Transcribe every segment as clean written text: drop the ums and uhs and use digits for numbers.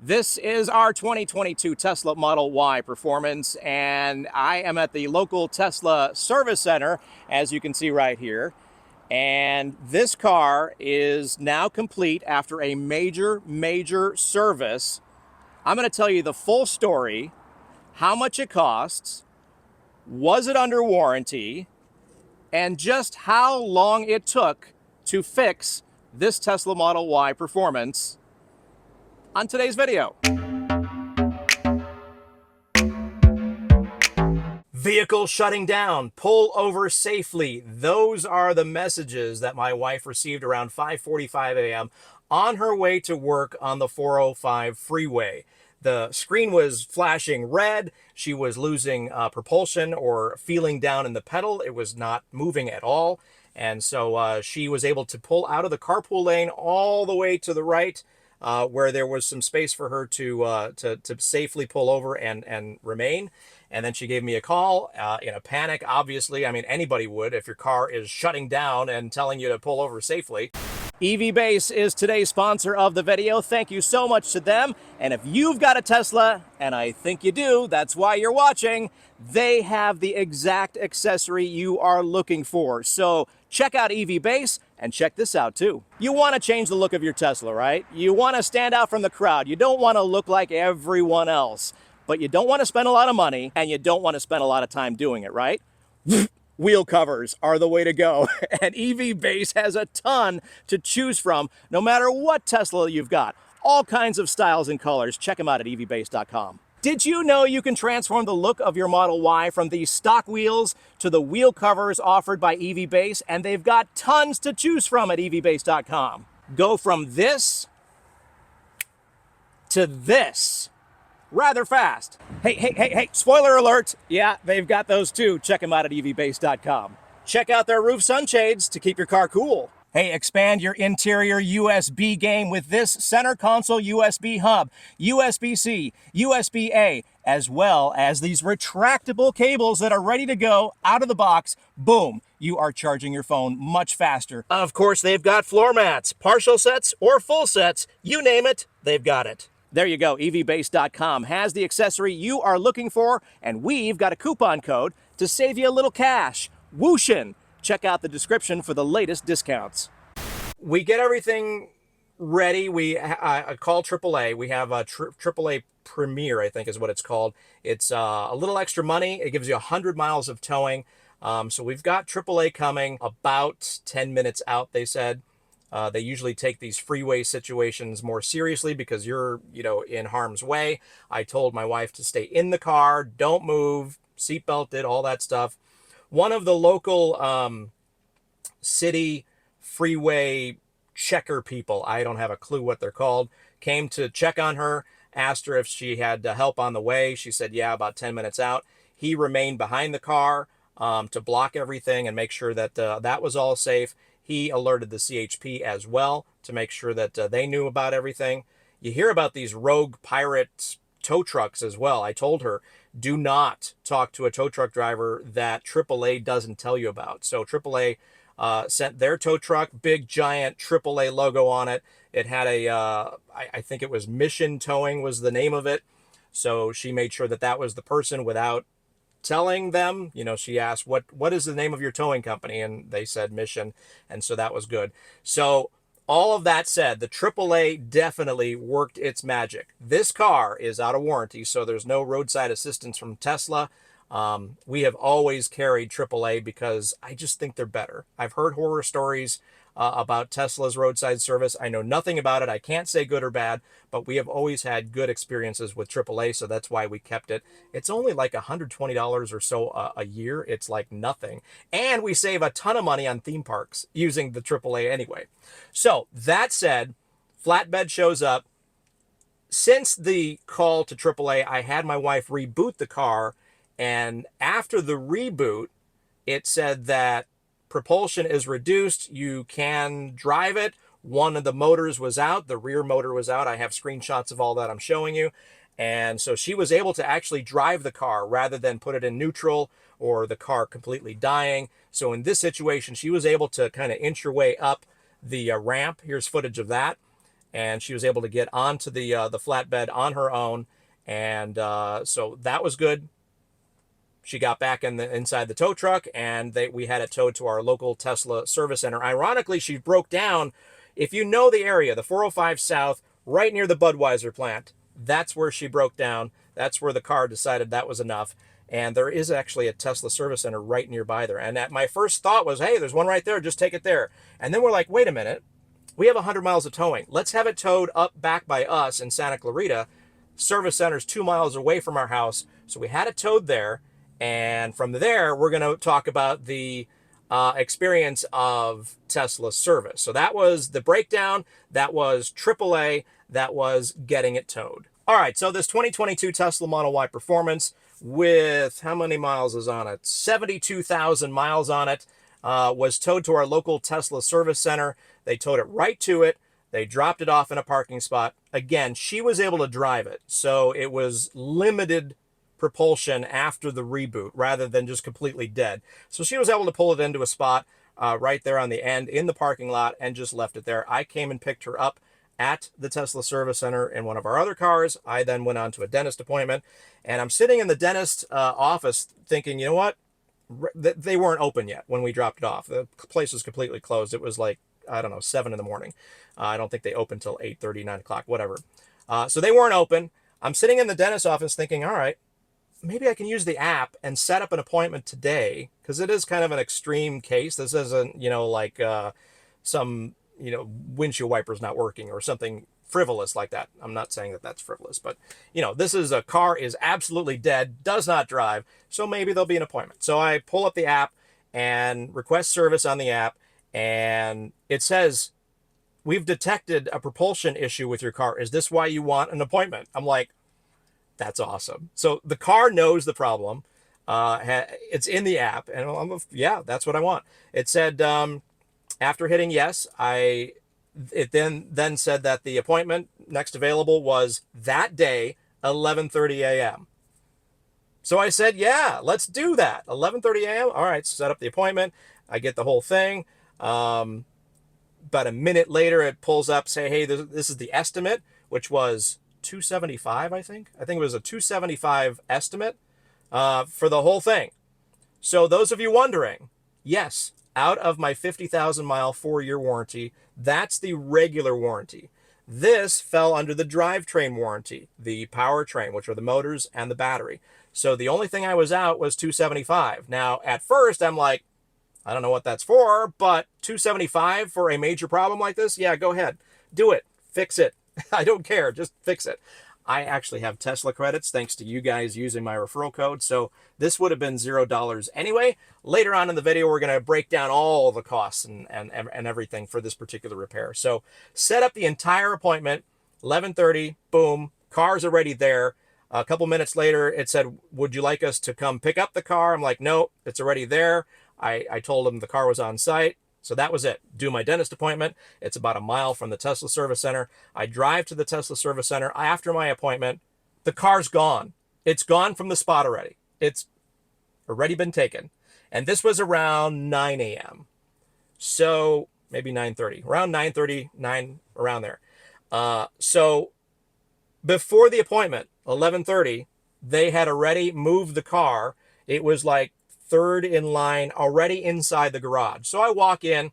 This is our 2022 Tesla Model Y Performance, and I am at the local Tesla service center, as you can see right here. And this car is now complete after a major service. I'm going to tell you the full story, how much it costs, was it under warranty, and just how long it took to fix this Tesla Model Y Performance on today's video. Vehicle shutting down, pull over safely. Those are the messages that my wife received around 5:45 a.m. on her way to work on the 405 freeway. The screen was flashing red. She was losing propulsion or feeling down in the pedal. It was not moving at all. And so she was able to pull out of the carpool lane all the way to the right, where there was some space for her to safely pull over and remain. And then she gave me a call in a panic, obviously. I mean, anybody would if your car is shutting down and telling you to pull over safely. EVBase is today's sponsor of the video. Thank you so much to them. And if you've got a Tesla, and I think you do, that's why you're watching, they have the exact accessory you are looking for. So check out EVBase and check this out too. You want to change the look of your Tesla, right? You want to stand out from the crowd. You don't want to look like everyone else, but you don't want to spend a lot of money and you don't want to spend a lot of time doing it, right? Wheel covers are the way to go. And EVBase has a ton to choose from, no matter what Tesla you've got. All kinds of styles and colors. Check them out at EVBase.com. Did you know you can transform the look of your Model Y from these stock wheels to the wheel covers offered by EVBase? And they've got tons to choose from at EVBase.com. Go from this to this rather fast. Hey, spoiler alert. Yeah, they've got those too. Check them out at EVBase.com. Check out their roof sunshades to keep your car cool. Hey, expand your interior USB game with this center console USB hub, USB-C, USB-A, as well as these retractable cables that are ready to go out of the box. Boom, you are charging your phone much faster. Of course, they've got floor mats, partial sets or full sets. You name it, they've got it. There you go, EVBase.com has the accessory you are looking for, and we've got a coupon code to save you a little cash. Whooshin'! Check out the description for the latest discounts. We get everything ready. We call AAA. We have a AAA Premier, I think is what it's called. It's a little extra money. It gives you 100 miles of towing. So we've got AAA coming about 10 minutes out, they said. They usually take these freeway situations more seriously because you're, in harm's way. I told my wife to stay in the car, don't move, seatbelted, all that stuff. One of the local city freeway checker people, I don't have a clue what they're called, came to check on her, asked her if she had help on the way. She said, yeah, about 10 minutes out. He remained behind the car to block everything and make sure that that was all safe. He alerted the CHP as well to make sure that they knew about everything. You hear about these rogue pirate tow trucks as well. I told her, do not talk to a tow truck driver that AAA doesn't tell you about. So AAA sent their tow truck, big giant AAA logo on it. It had I think it was Mission Towing was the name of it. So she made sure that that was the person without telling them. She asked, what is the name of your towing company? And they said Mission. And so that was good. So all of that said, the AAA definitely worked its magic. This car is out of warranty, so there's no roadside assistance from Tesla. We have always carried AAA because I just think they're better. I've heard horror stories about Tesla's roadside service. I know nothing about it. I can't say good or bad, but we have always had good experiences with AAA, so that's why we kept it. It's only like $120 or so a year. It's like nothing. And we save a ton of money on theme parks using the AAA anyway. So that said, Flatbed shows up. Since the call to AAA, I had my wife reboot the car, and after the reboot, it said that propulsion is reduced. You can drive it. One of the motors was out. The rear motor was out. I have screenshots of all that I'm showing you. And so she was able to actually drive the car rather than put it in neutral or the car completely dying. So in this situation, she was able to kind of inch her way up the ramp. Here's footage of that. and she was able to get onto the flatbed on her own, and so that was good. She got back inside the tow truck, and we had it towed to our local Tesla service center. Ironically, she broke down. If you know the area, the 405 South, right near the Budweiser plant, that's where she broke down. That's where the car decided that was enough. And there is actually a Tesla service center right nearby there. And my first thought was, hey, there's one right there. Just take it there. And then we're like, wait a minute. We have 100 miles of towing. Let's have it towed up back by us in Santa Clarita. Service center's 2 miles away from our house. So we had it towed there. And from there, we're going to talk about the experience of Tesla service. So that was the breakdown. That was AAA. That was getting it towed. All right, so this 2022 Tesla Model Y Performance with how many miles is on it? 72,000 miles on it. Was towed to our local Tesla service center. They towed it right to it. They dropped it off in a parking spot. Again, she was able to drive it, so it was limited propulsion after the reboot rather than just completely dead. So she was able to pull it into a spot right there on the end in the parking lot and just left it there. I came and picked her up at the Tesla service center in one of our other cars. I then went on to a dentist appointment, and I'm sitting in the dentist office thinking, you know what? They weren't open yet when we dropped it off. The place was completely closed. It was like, I don't know, 7 in the morning. I don't think they opened till 8:30, 9 o'clock, whatever. So they weren't open. I'm sitting in the dentist office thinking, all right, maybe I can use the app and set up an appointment today, because it is kind of an extreme case. This isn't, like some, windshield wipers not working or something frivolous like that. I'm not saying that that's frivolous, but, this is a car is absolutely dead, does not drive, so maybe there'll be an appointment. So I pull up the app and request service on the app, and it says, we've detected a propulsion issue with your car. Is this why you want an appointment? I'm like, that's awesome. So the car knows the problem. It's in the app, and yeah, that's what I want. It said, after hitting yes, it then said that the appointment next available was that day, 11:30 a.m. So I said, yeah, let's do that. 11:30 a.m. All right, set up the appointment. I get the whole thing. About a minute later, it pulls up, say, hey, this is the estimate, which was $275, I think. I think it was a $275 estimate for the whole thing. So those of you wondering, yes, out of my 50,000 mile 4-year warranty, that's the regular warranty. This fell under the drivetrain warranty, the powertrain, which are the motors and the battery. So the only thing I was out was $275. Now, at first, I'm like, I don't know what that's for, but $275 for a major problem like this? Yeah, go ahead. Do it. Fix it. I don't care. Just fix it. I actually have Tesla credits thanks to you guys using my referral code. So this would have been $0 anyway. Later on in the video, we're going to break down all the costs and everything for this particular repair. So set up the entire appointment, 11:30, boom, car's already there. A couple minutes later, it said, would you like us to come pick up the car? I'm like, no, it's already there. I told them the car was on site. So that was it. Do my dentist appointment. It's about a mile from the Tesla service center. I drive to the Tesla service center after my appointment. The car's gone. It's gone from the spot already. It's already been taken. And this was around 9 a.m. So maybe 9:30, around 9:30, 9, around there. So before the appointment, 11:30, they had already moved the car. It was like third in line, already inside the garage. So I walk in,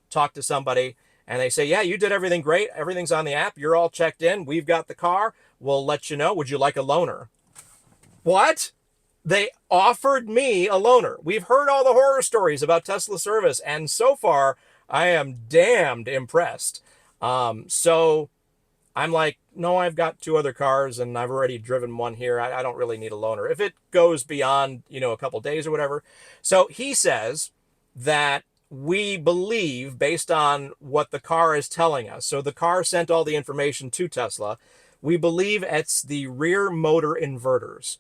talk to somebody, and they say, yeah, you did everything great. Everything's on the app. You're all checked in. We've got the car. We'll let you know. Would you like a loaner? What? They offered me a loaner. We've heard all the horror stories about Tesla service, and so far, I am damned impressed. So I'm like, no, I've got 2 other cars and I've already driven one here. I don't really need a loaner. If it goes beyond, a couple days or whatever. So he says that we believe based on what the car is telling us. So the car sent all the information to Tesla. We believe it's the rear motor inverters.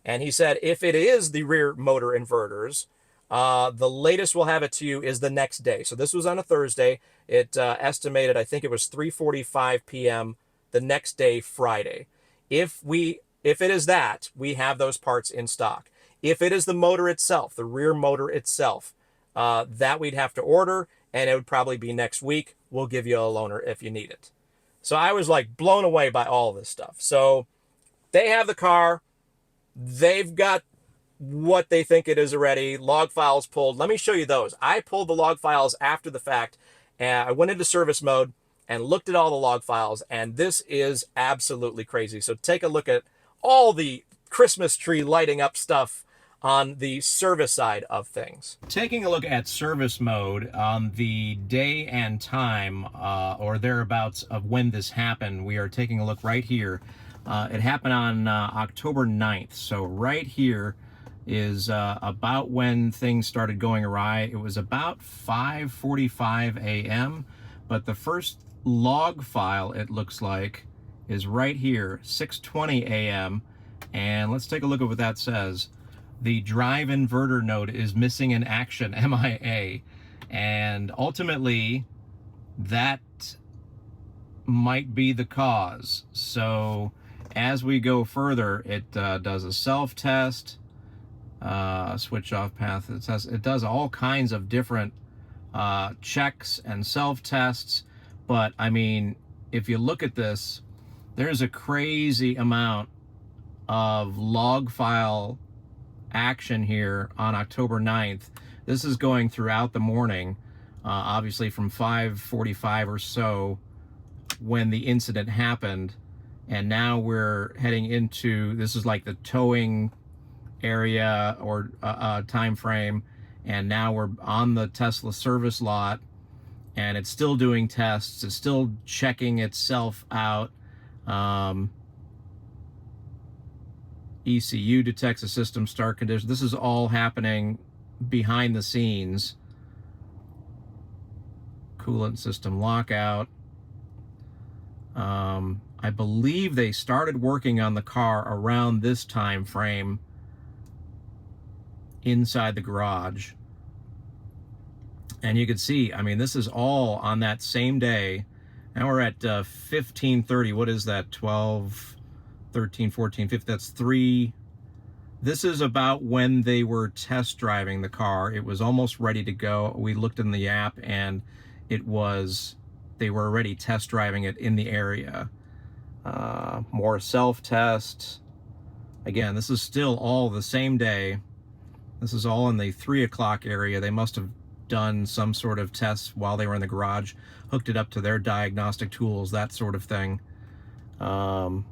And he said, if it is the rear motor inverters, the latest we'll have it to you is the next day. So this was on a Thursday. It estimated, I think it was 3:45 p.m. the next day, Friday. If it is that, we have those parts in stock. If it is the motor itself, the rear motor itself, that we'd have to order, and it would probably be next week. We'll give you a loaner if you need it. So I was like blown away by all this stuff. So they have the car. They've got what they think it is already. Log files pulled. Let me show you those. I pulled the log files after the fact, and I went into service mode and looked at all the log files, and this is absolutely crazy. So take a look at all the Christmas tree lighting up stuff on the service side of things. Taking a look at service mode on the day and time or thereabouts of when this happened, we are taking a look right here. It happened on October 9th. So right here is about when things started going awry. It was about 5:45 a.m. But the first log file, it looks like, is right here, 6:20 a.m. And let's take a look at what that says. The drive inverter node is missing in action, MIA. And ultimately, that might be the cause. So as we go further, it does a self-test, switch off path. It does all kinds of different checks and self-tests. But I mean, if you look at this, there's a crazy amount of log file action here on October 9th. This is going throughout the morning, obviously from 5:45 or so when the incident happened. And now we're heading into, this is like the towing area or time frame. And now we're on the Tesla service lot, and it's still doing tests. It's still checking itself out. ECU detects a system start condition. This is all happening behind the scenes. Coolant system lockout. I believe they started working on the car around this time frame inside the garage. And you can see, I mean, this is all on that same day. Now we're at 15:30. What is that? 12, 13, 14, 15. That's 3. This is about when they were test driving the car. It was almost ready to go. We looked in the app, and it was, they were already test driving it in the area. More self-test. Again, this is still all the same day. This is all in the 3 o'clock area. They must have done some sort of tests while they were in the garage, hooked it up to their diagnostic tools, that sort of thing. All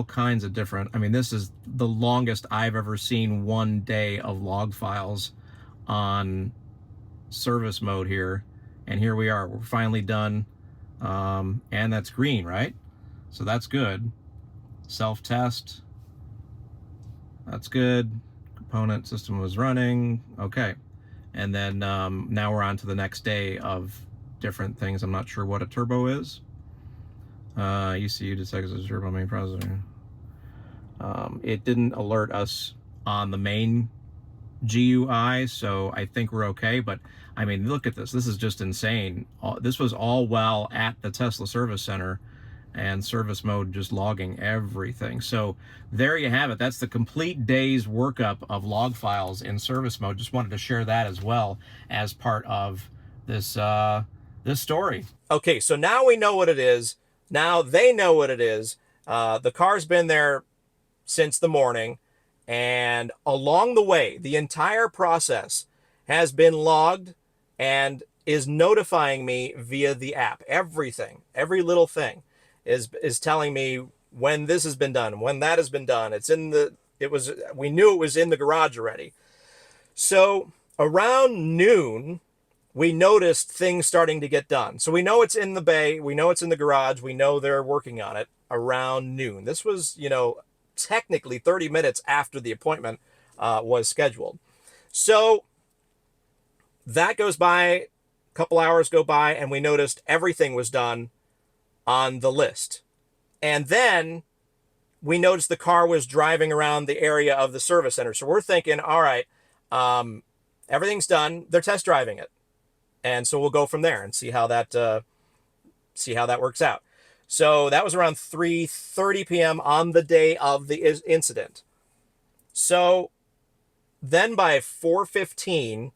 kinds of different, I mean, this is the longest I've ever seen one day of log files on service mode here. And here we are, we're finally done. And that's green, right? So that's good. Self-test, that's good. Component system was running, okay. And then now we're on to the next day of different things. I'm not sure what a turbo is. ECU detects a turbo main processor. It didn't alert us on the main GUI, so I think we're okay. But I mean, look at this. This is just insane. This was all while at the Tesla service center, and service mode just logging everything. So there you have it. That's the complete day's workup of log files in service mode. Just wanted to share that as well as part of this this story. Okay, so now we know what it is. Now they know what it is. The car's been there since the morning, and along the way, the entire process has been logged and is notifying me via the app. Everything, every little thing is telling me when this has been done, when that has been done. It's in the, we knew it was in the garage already. So around noon, we noticed things starting to get done. So we know it's in the bay, we know it's in the garage, we know they're working on it around noon. This was, you know, technically 30 minutes after the appointment was scheduled. So that goes by, a couple hours go by, and we noticed everything was done on the list. And then we noticed the car was driving around the area of the service center. So we're thinking, all right, everything's done. They're test driving it. And so we'll go from there and see how that works out. So that was around 3:30 p.m. on the day of the incident. So then by 4:15,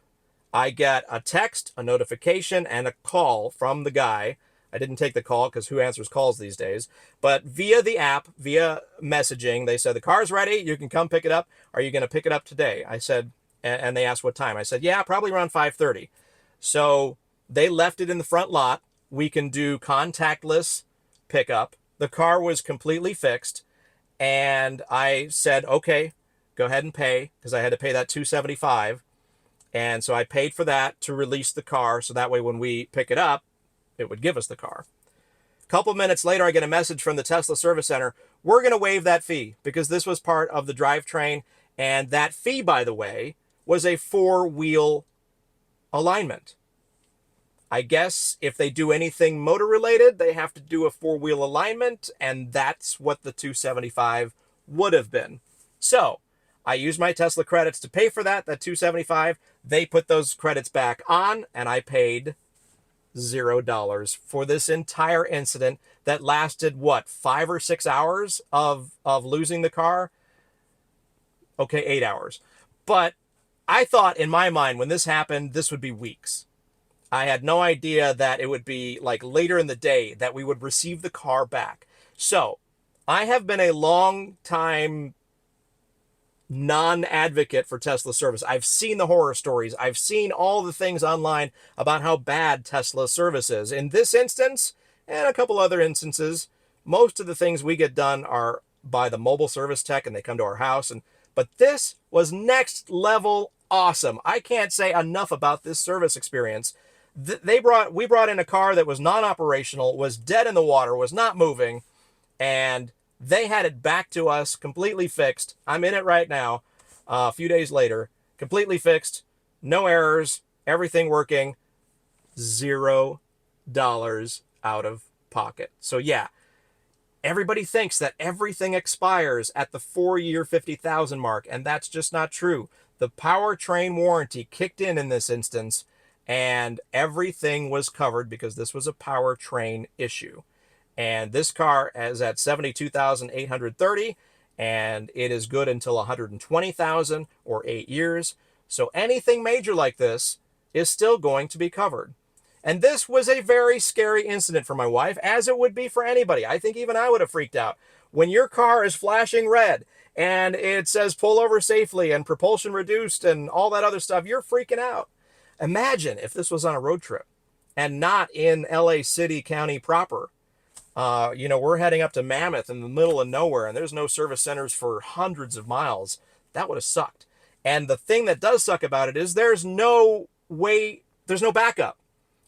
I get a text, a notification, and a call from the guy I didn't take the call because who answers calls these days? But via the app, via messaging, they said, the car's ready. You can come pick it up. Are you going to pick it up today? I said, and they asked what time. I said, yeah, probably around 5:30. So they left it in the front lot. We can do contactless pickup. The car was completely fixed. And I said, okay, go ahead and pay, because I had to pay that $275. And so I paid for that to release the car. So that way, when we pick it up, it would give us the car. A couple minutes later, I get a message from the Tesla Service Center. We're going to waive that fee because this was part of the drivetrain. And that fee, by the way, was a 4-wheel alignment. I guess if they do anything motor related, they have to do a 4-wheel alignment. And that's what the $275 would have been. So I used my Tesla credits to pay for that $275. They put those credits back on, and I paid $0 for this entire incident that lasted, what, 5 or 6 hours of losing the car? Okay, 8 hours. But I thought in my mind when this happened, this would be weeks. I had no idea that it would be like later in the day that we would receive the car back. So I have been a long time non-advocate for Tesla service. I've seen the horror stories. I've seen all the things online about how bad Tesla service is. In this instance, and a couple other instances, most of the things we get done are by the mobile service tech, and they come to our house. But this was next level awesome. I can't say enough about this service experience. We brought in a car that was non-operational, was dead in the water, was not moving, and they had it back to us completely fixed. I'm in it right now, a few days later, completely fixed, no errors, everything working, $0 out of pocket. So yeah, everybody thinks that everything expires at the 4-year 50,000 mark, and that's just not true. The powertrain warranty kicked in this instance, and everything was covered because this was a powertrain issue. And this car is at 72,830, and it is good until 120,000 or 8 years. So anything major like this is still going to be covered. And this was a very scary incident for my wife, as it would be for anybody. I think even I would have freaked out. When your car is flashing red and it says pull over safely and propulsion reduced and all that other stuff, you're freaking out. Imagine if this was on a road trip and not in LA City County proper. We're heading up to Mammoth in the middle of nowhere, and there's no service centers for hundreds of miles. That would have sucked. And the thing that does suck about it is there's no backup.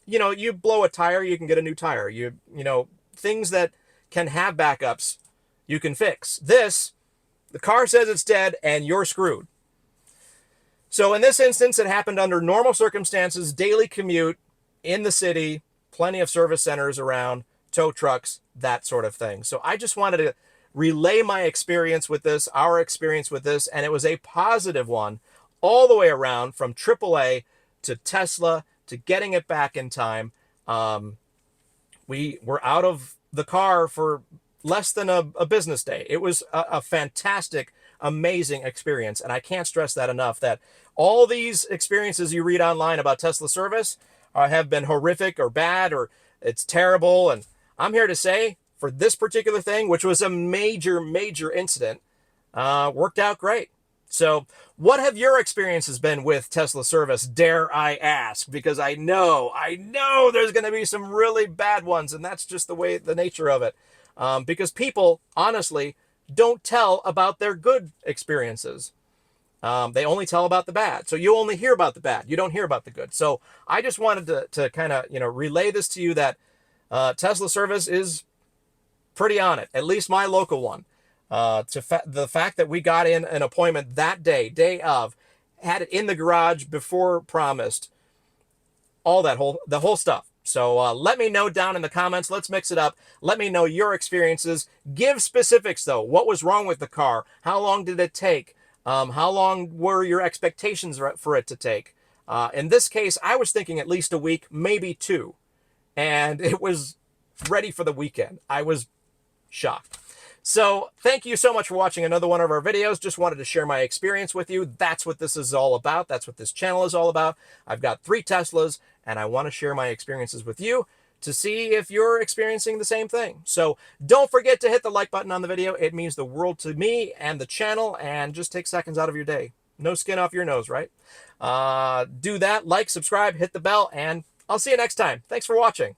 You blow a tire, you can get a new tire. Things that can have backups, you can fix. This, the car says it's dead, and you're screwed. So in this instance, it happened under normal circumstances, daily commute in the city, plenty of service centers around, tow trucks, that sort of thing. So I just wanted to relay my experience with this, our experience with this, and it was a positive one all the way around from AAA to Tesla to getting it back in time. We were out of the car for less than a business day. It was a fantastic, amazing experience. And I can't stress that enough, that all these experiences you read online about Tesla service have been horrific or bad or it's terrible. And I'm here to say for this particular thing, which was a major, major incident, worked out great. So what have your experiences been with Tesla service, dare I ask? Because I know there's going to be some really bad ones, and that's just the nature of it. Because people, honestly, don't tell about their good experiences. They only tell about the bad. So you only hear about the bad. You don't hear about the good. So I just wanted to kind of, relay this to you that Tesla service is pretty on it, at least my local one. The fact that we got in an appointment that day of, had it in the garage before promised, all the whole stuff. So let me know down in the comments. Let's mix it up. Let me know your experiences. Give specifics though. What was wrong with the car? How long did it take? How long were your expectations for it to take? In this case, I was thinking at least a week, maybe 2. And it was ready for the weekend. I was shocked. So thank you so much for watching another one of our videos. Just wanted to share my experience with you. That's what this is all about. That's what this channel is all about. I've got 3 Teslas, and I want to share my experiences with you to see if you're experiencing the same thing. So don't forget to hit the like button on the video. It means the world to me and the channel, and just take seconds out of your day. No skin off your nose, right? Do that, like, subscribe, hit the bell, and I'll see you next time. Thanks for watching.